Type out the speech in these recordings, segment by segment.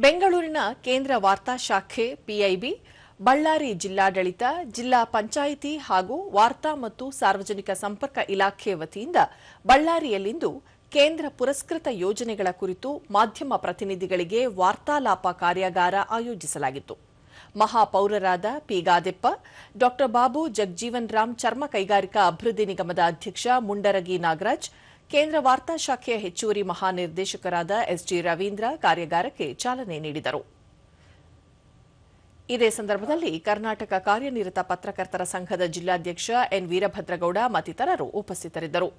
ಬೆಂಗಳೂರಿನ ಕೇಂದ್ರ ವಾರ್ತಾ ಶಾಖೆ ಪಿಐಬಿ, ಬಳ್ಳಾರಿ ಜಿಲ್ಲಾಡಳಿತ, ಜಿಲ್ಲಾ ಪಂಚಾಯಿತಿ ಹಾಗೂ ವಾರ್ತಾ ಮತ್ತು ಸಾರ್ವಜನಿಕ ಸಂಪರ್ಕ ಇಲಾಖೆ ವತಿಯಿಂದ ಬಳ್ಳಾರಿಯಲ್ಲಿಂದು ಕೇಂದ್ರ ಪುರಸ್ಕೃತ ಯೋಜನೆಗಳ ಕುರಿತು ಮಾಧ್ಯಮ ಪ್ರತಿನಿಧಿಗಳಿಗೆ ವಾರ್ತಾಲಾಪ ಕಾರ್ಯಾಗಾರ ಆಯೋಜಿಸಲಾಗಿತ್ತು. ಮಹಾಪೌರರಾದ ಪಿ ಗಾದೆಪ್ಪ, ಡಾ ಬಾಬು ಜಗಜೀವನ್ ರಾಮ್ ಚರ್ಮ ಕೈಗಾರಿಕಾ ಅಭಿವೃದ್ಧಿ ನಿಗಮದ ಅಧ್ಯಕ್ಷ ಮುಂಡರಗಿ ನಾಗರಾಜ್, ಕೇಂದ್ರ ವಾರ್ತಾ ಶಾಖೆಯ ಹೆಚ್ಚುವರಿ ಮಹಾನಿರ್ದೇಶಕರಾದ ಎಸ್ಜಿ ರವೀಂದ್ರ ಕಾರ್ಯಾಗಾರಕ್ಕೆ ಚಾಲನೆ ನೀಡಿದರು. ಇದೇ ಸಂದರ್ಭದಲ್ಲಿ ಕರ್ನಾಟಕ ಕಾರ್ಯನಿರತ ಪತ್ರಕರ್ತರ ಸಂಘದ ಜಿಲ್ಲಾಧ್ಯಕ್ಷ ಎನ್ ವೀರಭದ್ರಗೌಡ ಮತ್ತಿತರರು ಉಪಸ್ಥಿತರಿದ್ದರು.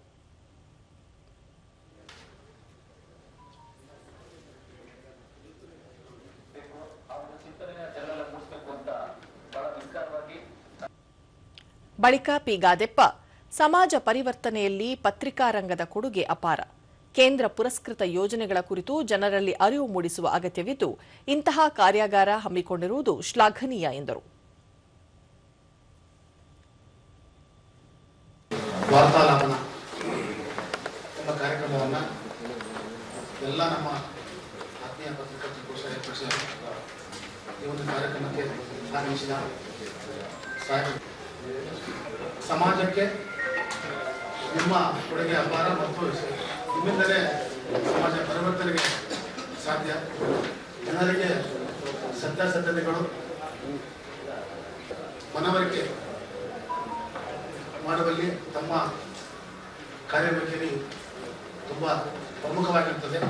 ಬಳಿಕ ಪಿ ಗಾದೆಪ್ಪ, ಸಮಾಜ ಪರಿವರ್ತನೆಯಲ್ಲಿ ಪತ್ರಿಕಾ ರಂಗದ ಕೊಡುಗೆ ಅಪಾರ. ಕೇಂದ್ರ ಪುರಸ್ಕೃತ ಯೋಜನೆಗಳ ಕುರಿತು ಜನರಲ್ಲಿ ಅರಿವು ಮೂಡಿಸುವ ಅಗತ್ಯವಿದ್ದು, ಇಂತಹ ಕಾರ್ಯಾಗಾರ ಹಮ್ಮಿಕೊಂಡಿರುವುದು ಶ್ಲಾಘನೀಯ ಎಂದರು. ವಾರ್ತಾಲಾಪನ ಎಂಬ ಕಾರ್ಯಕ್ರಮವನ್ನು ಎಲ್ಲ ನಮ್ಮ ಆತ್ಮೀಯ ಪತ್ರಿಕೋದ್ಯಮ ಈ ಒಂದು ಕಾರ್ಯಕ್ರಮಕ್ಕೆ ಆಗಮಿಸಿದ ಸಮಾಜಕ್ಕೆ ನಿಮ್ಮ ಕೊಡುಗೆ ಅಪಾರ ಮತ್ತು ನಿಮ್ಮಿಂದಲೇ ಸಮಾಜ ಪರಿವರ್ತನೆಗೆ ಸಾಧ್ಯ. ಜನರಿಗೆ ಸತ್ಯಾಸತ್ಯತೆಗಳು ಮನವರಿಕೆ ಮಾಡುವಲ್ಲಿ ತಮ್ಮ ಕಾರ್ಯವೈಖರಿ ತುಂಬ ಪ್ರಮುಖವಾಗಿರುತ್ತದೆ.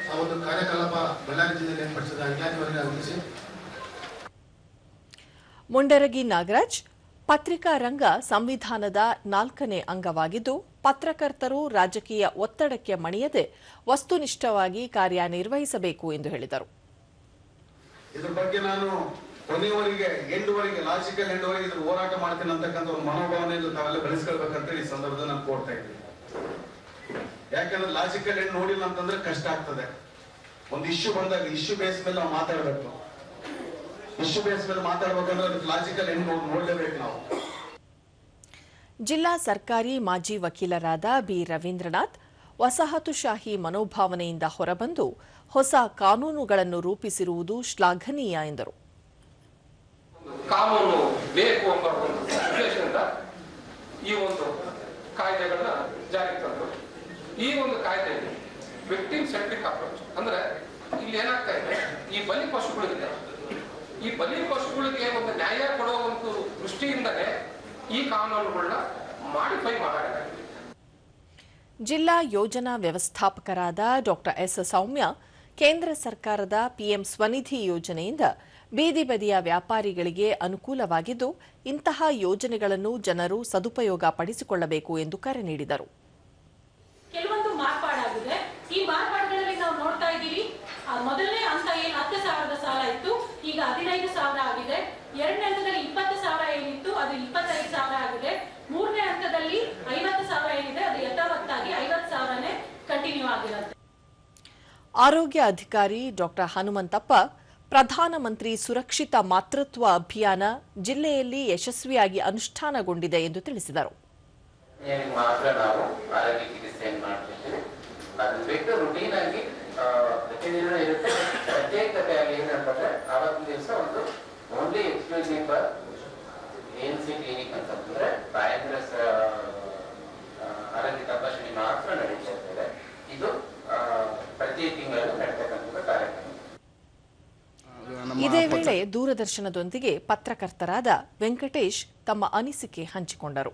ಆ ಒಂದು ಕಾರ್ಯಕಲಾಪ ಬಳ್ಳಾರಿ ಜಿಲ್ಲೆಯಲ್ಲಿ ಏರ್ಪಡಿಸಿದ ಅಧಿಕಾರಿಗಳಿಗೆ ಆಗಮಿಸಿ ಮುಂಡರಗಿ ನಾಗರಾಜ್, ಪತ್ರಿಕಾ ರಂಗ ಸಂವಿಧಾನದ 4ನೇ ಅಂಗವಾಗಿದ್ದು, ಪತ್ರಕರ್ತರು ರಾಜಕೀಯ ಒತ್ತಡಕ್ಕೆ ಮಣಿಯದೆ ವಸ್ತುನಿಷ್ಠವಾಗಿ ಕಾರ್ಯನಿರ್ವಹಿಸಬೇಕು ಎಂದು ಹೇಳಿದರು. ಇದರ ಬಗ್ಗೆ ನಾನು ಕೊನೆಯವರೆಗೆ ಎಂಡುವರೆಗೆ ಲಾಜಿಕಲ್ ಎಂಡುವರೆಗೆ ಇದ್ರ ಹೋರಾಟ ಮಾಡ್ತೀನಿ ಅಂತಕ್ಕಂಥ ಒಂದು ಮನೋಭಾವನೆಯನ್ನು ತಾವೆಲ್ಲ ಬೆಳೆಸ್ಕೊಳ್ಬೇಕಂತ ಈ ಸಂದರ್ಭದಲ್ಲಿ ನಾನು ಕೋರ್ತಾ ಇದ್ದೀನಿ. ಯಾಕಂದ್ರೆ ಲಾಜಿಕಲ್ ಎಂಡ್ ನೋಡಿಲ್ಲ ಅಂತಂದ್ರೆ ಕಷ್ಟ ಆಗ್ತದೆ. ಒಂದು ಇಶ್ಯೂ ಬಂದಾಗ ಇಶ್ಯೂ ಬೇಸ್ ಮೇಲೆ ನಾವು ಮಾತಾಡಬೇಕು. ಇಶ್ಯೂ ಬೇಸ್ ಮೇಲೆ ಮಾತಾಡಬೇಕಂದ್ರೆ ಅದಕ್ಕೆ ಲಾಜಿಕಲ್ ಎಂಡ್ ನೋಡಲೇಬೇಕು ನಾವು. ಜಿಲ್ಲಾ ಸರ್ಕಾರಿ ಮಾಜಿ ವಕೀಲರಾದ ಬಿ ರವೀಂದ್ರನಾಥ್, ವಸಾಹತುಶಾಹಿ ಮನೋಭಾವನೆಯಿಂದ ಹೊರಬಂದು ಹೊಸ ಕಾನೂನುಗಳನ್ನು ರೂಪಿಸಿರುವುದು ಶ್ಲಾಘನೀಯ ಎಂದರು. ಕಾನೂನು ಬೇಕು ಎಂಬ ಒಂದು ಉದ್ದೇಶದಿಂದ ಈ ಒಂದು ಕಾಯ್ದೆಗಳನ್ನ ಜಾರಿಗೆ ತಂದರು. ಈ ಒಂದು ಕಾಯ್ದೆಯಲ್ಲಿ ವಿಕ್ಟಿಮ್ ಸೆಂಟ್ರಿಕ್ ಅಪ್ರೋಚ್ ಅಂದ್ರೆ ಇಲ್ಲಿ ಏನಾಗ್ತಾ ಇದೆ, ಈ ಬಲಿ ಪಶುಗಳಿದೆ, ಈ ಬಲಿ ಪಶುಗಳಿಗೆ ಒಂದು ನ್ಯಾಯ ಕೊಡುವ ಒಂದು ದೃಷ್ಟಿಯಿಂದಲೇ ಈ ಕಾನೂನುಗಳನ್ನ ಮಾಡಿಫೈ ಮಾಡಲಾಗಿದೆ. ಜಿಲ್ಲಾ ಯೋಜನಾ ವ್ಯವಸ್ಥಾಪಕರಾದ ಡಾ ಎಸ್ ಸೌಮ್ಯ, ಕೇಂದ್ರ ಸರ್ಕಾರದ ಪಿಎಂ ಸ್ವನಿಧಿ ಯೋಜನೆಯಿಂದ ಬೀದಿ ಬದಿಯ ವ್ಯಾಪಾರಿಗಳಿಗೆ ಅನುಕೂಲವಾಗಿದ್ದು, ಇಂತಹ ಯೋಜನೆಗಳನ್ನು ಜನರು ಸದುಪಯೋಗ ಪಡಿಸಿಕೊಳ್ಳಬೇಕು ಎಂದು ಕರೆ ನೀಡಿದರು. ಕೆಲವೊಂದು ಮಾರ್ಪಾಡಾಗಿದೆ. ಈ ಮಾರ್ಪಾಡುಗಳಲ್ಲಿ ನಾವು ನೋಡ್ತಾ ಇದ್ದೀವಿ, ಮೊದಲನೇ ಹಂತ ಏನು 10,000 ಸಾಲ ಇತ್ತು, ಈಗ 15,000 ಆಗಿದೆ. ಎರಡನೇ ಹಂತದಲ್ಲಿ 20,000 ಏನಿತ್ತು ಅದು 25,000 ಆಗಿದೆ. ಮೂರನೇ ಹಂತದಲ್ಲಿ 50,000 ಏನಿದೆ ಅದು ಯಥಾವತ್ತಾಗಿ 50,000ನೇ ಕಂಟಿನ್ಯೂ ಆಗಿರುತ್ತೆ. ಆರೋಗ್ಯ ಅಧಿಕಾರಿ ಡಾ ಹನುಮಂತಪ್ಪ, ಪ್ರಧಾನಮಂತ್ರಿ ಸುರಕ್ಷಿತ ಮಾತೃತ್ವ ಅಭಿಯಾನ ಜಿಲ್ಲೆಯಲ್ಲಿ ಯಶಸ್ವಿಯಾಗಿ ಅನುಷ್ಠಾನಗೊಂಡಿದೆ ಎಂದು ತಿಳಿಸಿದರು. ಮಾತ್ರ ನಾವು ಆರೋಗ್ಯ ಚಿಕಿತ್ಸೆಯನ್ನು ಮಾಡ್ತಿದ್ದೇವೆ. ಅದು ಬಿಟ್ಟು ರುಟೀನ್ ಆಗಿ ಪ್ರತಿದಿನ ಇರುತ್ತೆ. ಪ್ರತ್ಯೇಕತೆಯಾಗಿ ಏನಂತಂದ್ರೆ ಆವತ್ತಿನ ದಿವಸ ಒಂದು only exclusive for NC clinic ಅಂತಂದ್ರೆ ತಾಯಂದ್ರ ಆರೋಗ್ಯ ತಪಾಸಣೆ ಮಾತ್ರ ನಡೀತಾ ಇರ್ತದೆ. ಇದು ಪ್ರತಿ ತಿಂಗಳಲ್ಲಿ ನಡೀತಕ್ಕಂಥ ಕಾರ್ಯಕ್ರಮ. ಇದೇ ವೇಳೆ ದೂರದರ್ಶನದೊಂದಿಗೆ ಪತ್ರಕರ್ತರಾದ ವೆಂಕಟೇಶ್ ತಮ್ಮ ಅನಿಸಿಕೆ ಹಂಚಿಕೊಂಡರು.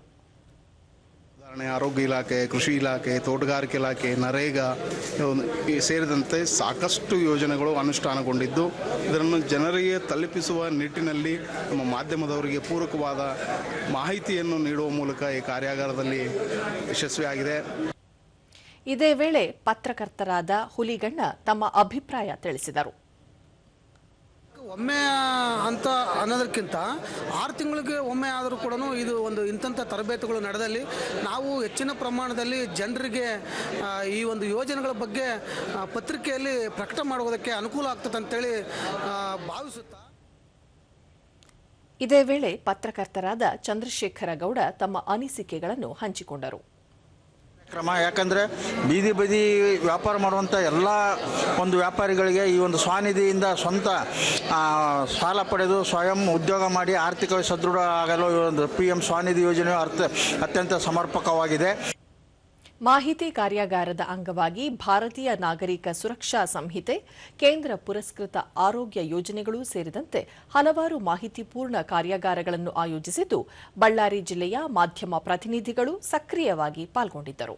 ಆರೋಗ್ಯ ಇಲಾಖೆ, ಕೃಷಿ ಇಲಾಖೆ, ತೋಟಗಾರಿಕೆ ಇಲಾಖೆ, ನರೇಗಾ ಸೇರಿದಂತೆ ಸಾಕಷ್ಟು ಯೋಜನೆಗಳು ಅನುಷ್ಠಾನಗೊಂಡಿದ್ದು, ಇದನ್ನು ಜನರಿಗೆ ತಲುಪಿಸುವ ನಿಟ್ಟಿನಲ್ಲಿ ನಮ್ಮ ಮಾಧ್ಯಮದವರಿಗೆ ಪೂರಕವಾದ ಮಾಹಿತಿಯನ್ನು ನೀಡುವ ಮೂಲಕ ಈ ಕಾರ್ಯಾಗಾರದಲ್ಲಿ ಯಶಸ್ವಿಯಾಗಿದೆ. ಇದೇ ವೇಳೆ ಪತ್ರಕರ್ತರಾದ ಹುಲಿಗಣ್ಣ ತಮ್ಮ ಅಭಿಪ್ರಾಯ ತಿಳಿಸಿದರು. ಒಮ್ಮೆ ಅಂತ ಅನ್ನೋದಕ್ಕಿಂತ 6 ತಿಂಗಳಿಗೆ ಒಮ್ಮೆ ಆದರೂ ಕೂಡ ಇದು ಒಂದು ಇಂಥ ತರಬೇತಿಗಳು ನಡೆದಲ್ಲಿ ನಾವು ಹೆಚ್ಚಿನ ಪ್ರಮಾಣದಲ್ಲಿ ಜನರಿಗೆ ಈ ಒಂದು ಯೋಜನೆಗಳ ಬಗ್ಗೆ ಪತ್ರಿಕೆಯಲ್ಲಿ ಪ್ರಕಟ ಮಾಡುವುದಕ್ಕೆ ಅನುಕೂಲ ಆಗ್ತದೆ ಅಂತೇಳಿ ಭಾವಿಸುತ್ತಾ. ಇದೇ ವೇಳೆ ಪತ್ರಕರ್ತರಾದ ಚಂದ್ರಶೇಖರ ಗೌಡ ತಮ್ಮ ಅನಿಸಿಕೆಗಳನ್ನು ಹಂಚಿಕೊಂಡರು. ಕ್ರಮ. ಯಾಕಂದರೆ ಬೀದಿ ಬದಿ ವ್ಯಾಪಾರ ಮಾಡುವಂಥ ಎಲ್ಲ ಒಂದು ವ್ಯಾಪಾರಿಗಳಿಗೆ ಈ ಒಂದು ಸ್ವನಿಧಿಯಿಂದ ಸ್ವಂತ ಸಾಲ ಪಡೆದು ಸ್ವಯಂ ಉದ್ಯೋಗ ಮಾಡಿ ಆರ್ಥಿಕವಾಗಿ ಸದೃಢ ಆಗಲು ಈ ಒಂದು PM ಸ್ವನಿಧಿ ಯೋಜನೆಯು ಅತ್ಯಂತ ಸಮರ್ಪಕವಾಗಿದೆ. ಮಾಹಿತಿ ಕಾರ್ಯಾಗಾರದ ಅಂಗವಾಗಿ ಭಾರತೀಯ ನಾಗರಿಕ ಸುರಕ್ಷಾ ಸಂಹಿತೆ, ಕೇಂದ್ರ ಪುರಸ್ಕೃತ ಆರೋಗ್ಯ ಯೋಜನೆಗಳು ಸೇರಿದಂತೆ ಹಲವಾರು ಮಾಹಿತಿಪೂರ್ಣ ಕಾರ್ಯಾಗಾರಗಳನ್ನು ಆಯೋಜಿಸಿದ್ದು, ಬಳ್ಳಾರಿ ಜಿಲ್ಲೆಯ ಮಾಧ್ಯಮ ಪ್ರತಿನಿಧಿಗಳು ಸಕ್ರಿಯವಾಗಿ ಪಾಲ್ಗೊಂಡಿದ್ದರು.